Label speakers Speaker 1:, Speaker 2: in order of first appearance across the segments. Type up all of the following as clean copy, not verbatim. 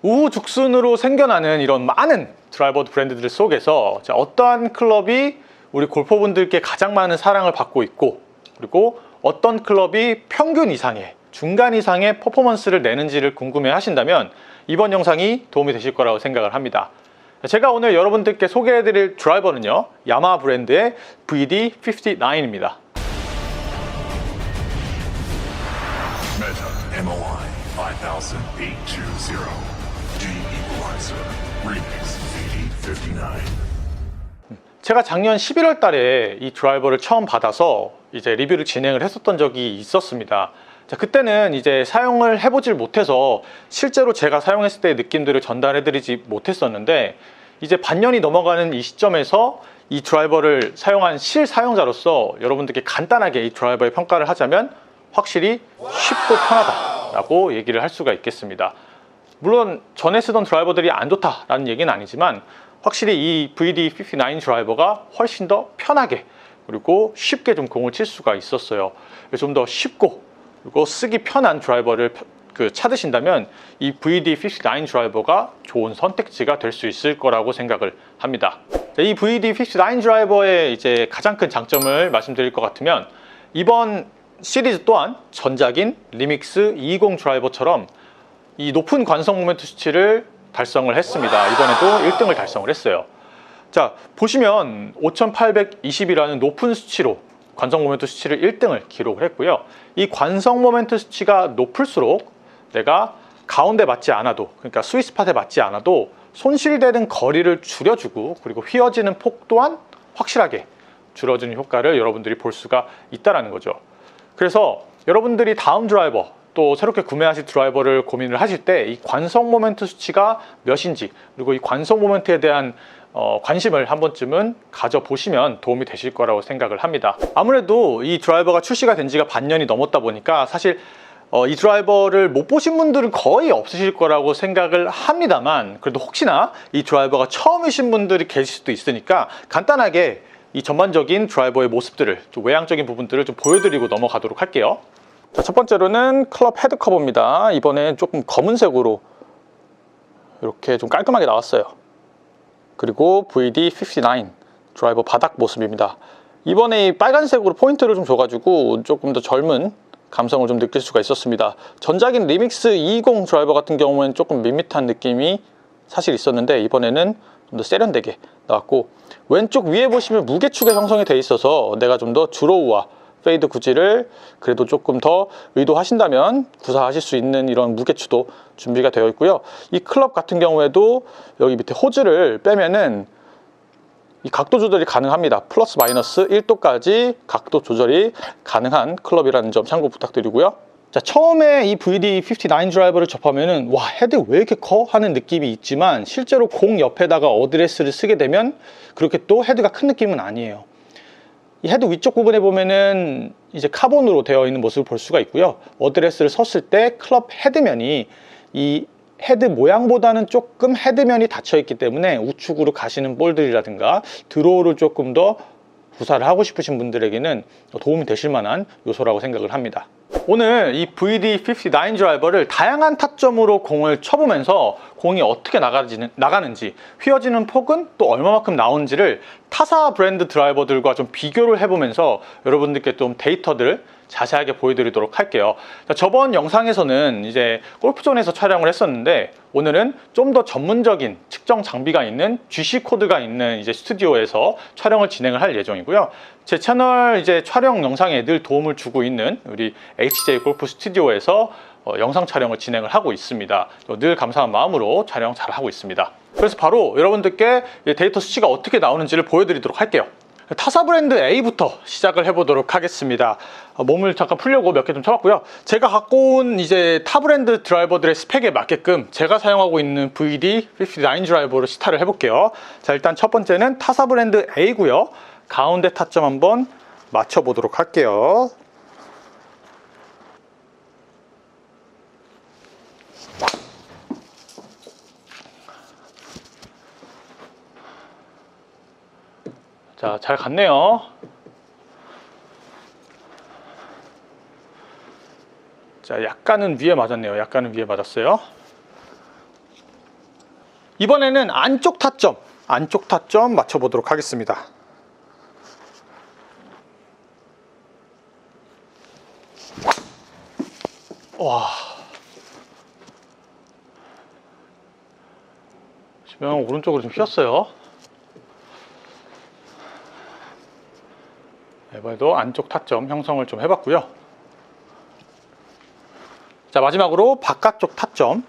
Speaker 1: 우후죽순으로 생겨나는 이런 많은 드라이버 브랜드들 속에서 어떠한 클럽이 우리 골퍼분들께 가장 많은 사랑을 받고 있고, 그리고 어떤 클럽이 평균 이상의, 중간 이상의 퍼포먼스를 내는지를 궁금해 하신다면 이번 영상이 도움이 되실 거라고 생각을 합니다. 제가 오늘 여러분들께 소개해드릴 드라이버는요, 야마하 브랜드의 VD59입니다.
Speaker 2: Meta MOI 5820 D Equalizer Remix VD59.
Speaker 1: 제가 작년 11월 달에 이 드라이버를 처음 받아서 이제 리뷰를 진행을 했었던 적이 있었습니다. 자, 그때는 이제 사용을 해보질 못해서 실제로 제가 사용했을 때의 느낌들을 전달해드리지 못했었는데, 이제 반년이 넘어가는 이 시점에서 이 드라이버를 사용한 실사용자로서 여러분들께 간단하게 이 드라이버의 평가를 하자면 확실히 쉽고 편하다라고 얘기를 할 수가 있겠습니다. 물론 전에 쓰던 드라이버들이 안 좋다라는 얘기는 아니지만 확실히 이 VD59 드라이버가 훨씬 더 편하게 그리고 쉽게 좀 공을 칠 수가 있었어요. 좀 더 쉽고 그리고 쓰기 편한 드라이버를 찾으신다면 이 VD59 드라이버가 좋은 선택지가 될 수 있을 거라고 생각을 합니다. 이 VD59 드라이버의 이제 가장 큰 장점을 말씀드릴 것 같으면, 이번 시리즈 또한 전작인 리믹스 20 드라이버처럼 이 높은 관성 모멘트 수치를 달성을 했습니다. 이번에도 1등을 달성을 했어요. 자, 보시면 5820이라는 높은 수치로 관성 모멘트 수치를 1등을 기록을 했고요. 이 관성 모멘트 수치가 높을수록 내가 가운데 맞지 않아도, 그러니까 스윗스팟에 맞지 않아도 손실되는 거리를 줄여주고, 그리고 휘어지는 폭 또한 확실하게 줄여주는 효과를 여러분들이 볼 수가 있다는 거죠. 그래서 여러분들이 다음 드라이버, 또 새롭게 구매하실 드라이버를 고민을 하실 때 이 관성 모멘트 수치가 몇인지, 그리고 이 관성 모멘트에 대한 관심을 한 번쯤은 가져보시면 도움이 되실 거라고 생각을 합니다. 아무래도 이 드라이버가 출시가 된 지가 반년이 넘었다 보니까 사실 이 드라이버를 못 보신 분들은 거의 없으실 거라고 생각을 합니다만, 그래도 혹시나 이 드라이버가 처음이신 분들이 계실 수도 있으니까 간단하게 이 전반적인 드라이버의 모습들을, 좀 외향적인 부분들을 좀 보여드리고 넘어가도록 할게요. 자, 첫 번째로는 클럽 헤드 커버입니다. 이번에 조금 검은색으로 이렇게 좀 깔끔하게 나왔어요. 그리고 VD59 드라이버 바닥 모습입니다. 이번에 이 빨간색으로 포인트를 좀 줘가지고 조금 더 젊은 감성을 좀 느낄 수가 있었습니다. 전작인 리믹스 20 드라이버 같은 경우에는 조금 밋밋한 느낌이 사실 있었는데, 이번에는 좀 더 세련되게 나왔고, 왼쪽 위에 보시면 무게축에 형성이 되어 있어서 내가 좀 더 드로우와 페이드 구질을 그래도 조금 더 의도하신다면 구사하실 수 있는 이런 무게추도 준비가 되어 있고요. 이 클럽 같은 경우에도 여기 밑에 호즈를 빼면은 이 각도 조절이 가능합니다. 플러스 마이너스 1도까지 각도 조절이 가능한 클럽이라는 점 참고 부탁드리고요. 자, 처음에 이 VD59 드라이버를 접하면은 와, 헤드 왜 이렇게 커? 하는 느낌이 있지만, 실제로 공 옆에다가 어드레스를 쓰게 되면 그렇게 또 헤드가 큰 느낌은 아니에요. 이 헤드 위쪽 부분에 보면은 이제 카본으로 되어 있는 모습을 볼 수가 있고요. 어드레스를 섰을 때 클럽 헤드면이 이 헤드 모양보다는 조금 헤드면이 닫혀 있기 때문에 우측으로 가시는 볼들이라든가 드로우를 조금 더 구사를 하고 싶으신 분들에게는 도움이 되실 만한 요소라고 생각을 합니다. 오늘 이 VD59 드라이버를 다양한 타점으로 공을 쳐보면서 공이 어떻게 나가는지, 휘어지는 폭은 또 얼마만큼 나오는지를 타사 브랜드 드라이버들과 좀 비교를 해보면서 여러분들께 좀 데이터들을 자세하게 보여드리도록 할게요. 자, 저번 영상에서는 이제 골프존에서 촬영을 했었는데, 오늘은 좀 더 전문적인 측정 장비가 있는 GC 코드가 있는 이제 스튜디오에서 촬영을 진행을 할 예정이고요. 제 채널 이제 촬영 영상에 늘 도움을 주고 있는 우리 HJ 골프 스튜디오에서 영상 촬영을 진행을 하고 있습니다. 늘 감사한 마음으로 촬영 잘 하고 있습니다. 그래서 바로 여러분들께 데이터 수치가 어떻게 나오는지를 보여드리도록 할게요. 타사 브랜드 A부터 시작을 해보도록 하겠습니다. 몸을 잠깐 풀려고 몇 개 좀 쳐봤고요. 제가 갖고 온 이제 타 브랜드 드라이버들의 스펙에 맞게끔 제가 사용하고 있는 VD59 드라이버로 시타를 해볼게요. 자, 일단 첫 번째는 타사 브랜드 A고요. 가운데 타점 한번 맞춰보도록 할게요. 자, 잘 갔네요. 자, 약간은 위에 맞았네요. 약간은 위에 맞았어요. 이번에는 안쪽 타점 맞춰보도록 하겠습니다. 와, 지금 오른쪽으로 좀 휘었어요. 이번에도 안쪽 타점 형성을 좀 해봤고요. 자, 마지막으로 바깥쪽 타점.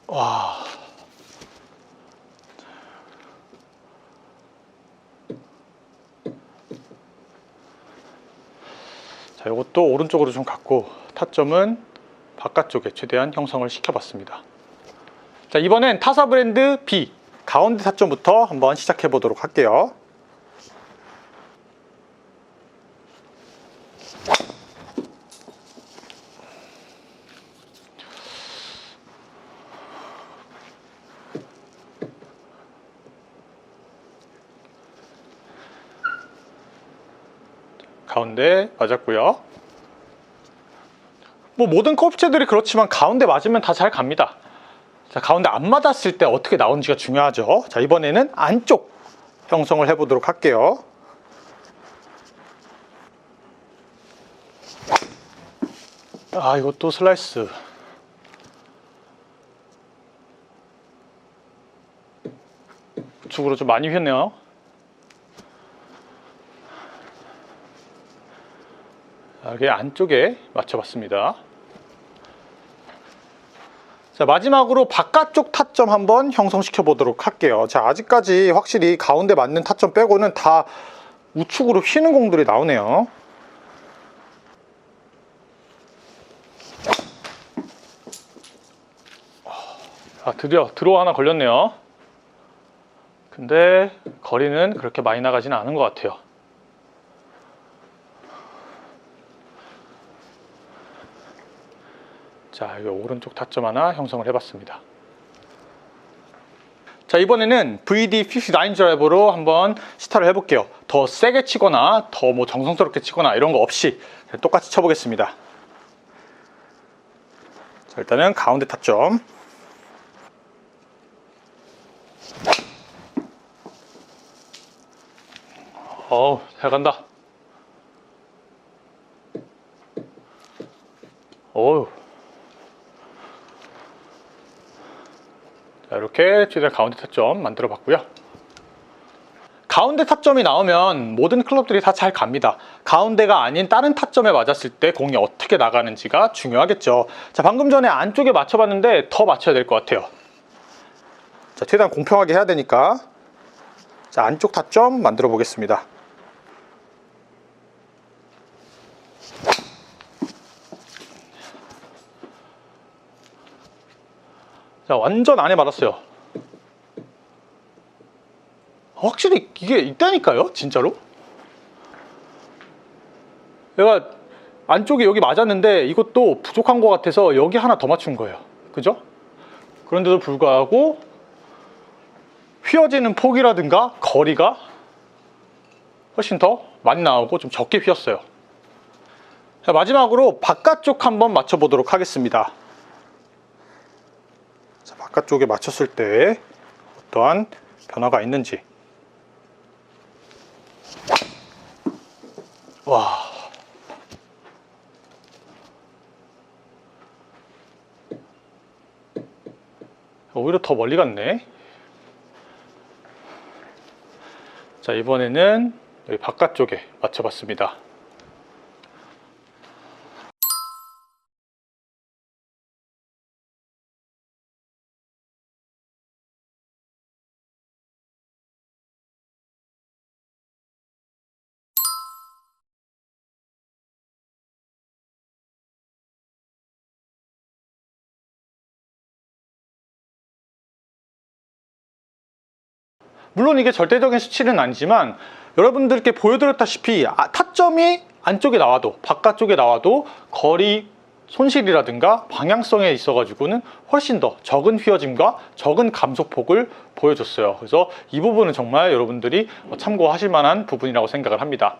Speaker 1: 와, 자, 이것도 오른쪽으로 좀 갖고 타점은 바깥쪽에 최대한 형성을 시켜봤습니다. 자, 이번엔 타사 브랜드 B 가운데 타점부터 한번 시작해 보도록 할게요. 가운데 맞았고요. 뭐 모든 골프채들이 그렇지만 가운데 맞으면 다 잘 갑니다. 자, 가운데 안 맞았을 때 어떻게 나오는지가 중요하죠. 자, 이번에는 안쪽 형성을 해보도록 할게요. 아, 이것도 슬라이스. 우측으로 좀 많이 휘었네요. 여기 안쪽에 맞춰봤습니다. 자, 마지막으로 바깥쪽 타점 한번 형성시켜 보도록 할게요. 자, 아직까지 확실히 가운데 맞는 타점 빼고는 다 우측으로 휘는 공들이 나오네요. 아, 드디어 드로우 하나 걸렸네요. 근데 거리는 그렇게 많이 나가지는 않은 것 같아요. 자, 여기 오른쪽 타점 하나 형성을 해봤습니다. 자, 이번에는 VD59 드라이버로 한번 시타를 해볼게요. 더 세게 치거나 더 뭐 정성스럽게 치거나 이런 거 없이 똑같이 쳐보겠습니다. 자, 일단은 가운데 타점. 어우, 잘 간다. 어우. 자, 이렇게 최대한 가운데 타점 만들어 봤고요. 가운데 타점이 나오면 모든 클럽들이 다 잘 갑니다. 가운데가 아닌 다른 타점에 맞았을 때 공이 어떻게 나가는지가 중요하겠죠. 자, 방금 전에 안쪽에 맞춰봤는데 더 맞춰야 될 것 같아요. 자, 최대한 공평하게 해야 되니까 자, 안쪽 타점 만들어 보겠습니다. 자, 완전 안에 맞았어요. 확실히 이게 있다니까요, 진짜로. 내가 안쪽에 여기 맞았는데 이것도 부족한 것 같아서 여기 하나 더 맞춘 거예요. 그죠? 그런데도 불구하고 휘어지는 폭이라든가 거리가 훨씬 더 많이 나오고 좀 적게 휘었어요. 자, 마지막으로 바깥쪽 한번 맞춰보도록 하겠습니다. 자, 바깥쪽에 맞췄을 때 어떠한 변화가 있는지. 와, 오히려 더 멀리 갔네. 자, 이번에는 여기 바깥쪽에 맞춰봤습니다. 물론 이게 절대적인 수치는 아니지만 여러분들께 보여드렸다시피 타점이 안쪽에 나와도 바깥쪽에 나와도 거리 손실이라든가 방향성에 있어 가지고는 훨씬 더 적은 휘어짐과 적은 감속폭을 보여줬어요. 그래서 이 부분은 정말 여러분들이 참고하실 만한 부분이라고 생각을 합니다.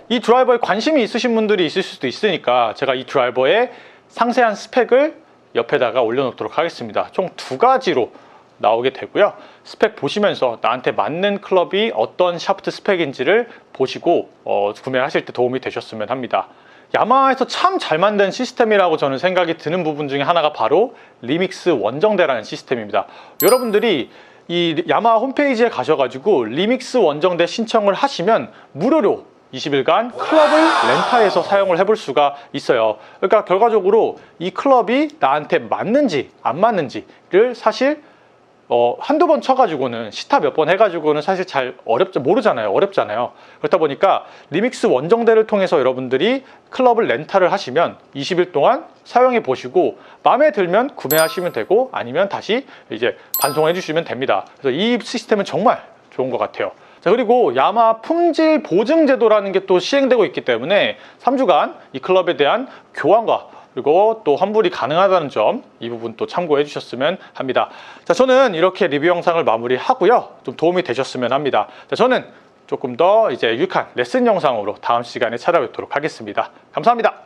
Speaker 1: 이 드라이버에 관심이 있으신 분들이 있을 수도 있으니까 제가 이 드라이버의 상세한 스펙을 옆에다가 올려놓도록 하겠습니다. 총 2가지로 나오게 되고요. 스펙 보시면서 나한테 맞는 클럽이 어떤 샤프트 스펙인지를 보시고 구매하실 때 도움이 되셨으면 합니다. 야마하에서 참 잘 만든 시스템이라고 저는 생각이 드는 부분 중에 하나가 바로 리믹스 원정대라는 시스템입니다. 여러분들이 이 야마하 홈페이지에 가셔가지고 리믹스 원정대 신청을 하시면 무료로 20일간 클럽을 렌탈해서 사용을 해볼 수가 있어요. 그러니까 결과적으로 이 클럽이 나한테 맞는지 안 맞는지를 사실 한두 번 쳐가지고는 시타 몇 번 해가지고는 사실 잘 어렵잖아요. 그렇다 보니까 리믹스 원정대를 통해서 여러분들이 클럽을 렌탈을 하시면 20일 동안 사용해 보시고 마음에 들면 구매하시면 되고 아니면 다시 이제 반송해 주시면 됩니다. 그래서 이 시스템은 정말 좋은 것 같아요. 자, 그리고 야마하 품질 보증 제도라는 게 또 시행되고 있기 때문에 3주간 이 클럽에 대한 교환과 그리고 또 환불이 가능하다는 점, 이 부분 또 참고해 주셨으면 합니다. 자, 저는 이렇게 리뷰 영상을 마무리하고요. 좀 도움이 되셨으면 합니다. 자, 저는 조금 더 이제 유익한 레슨 영상으로 다음 시간에 찾아뵙도록 하겠습니다. 감사합니다.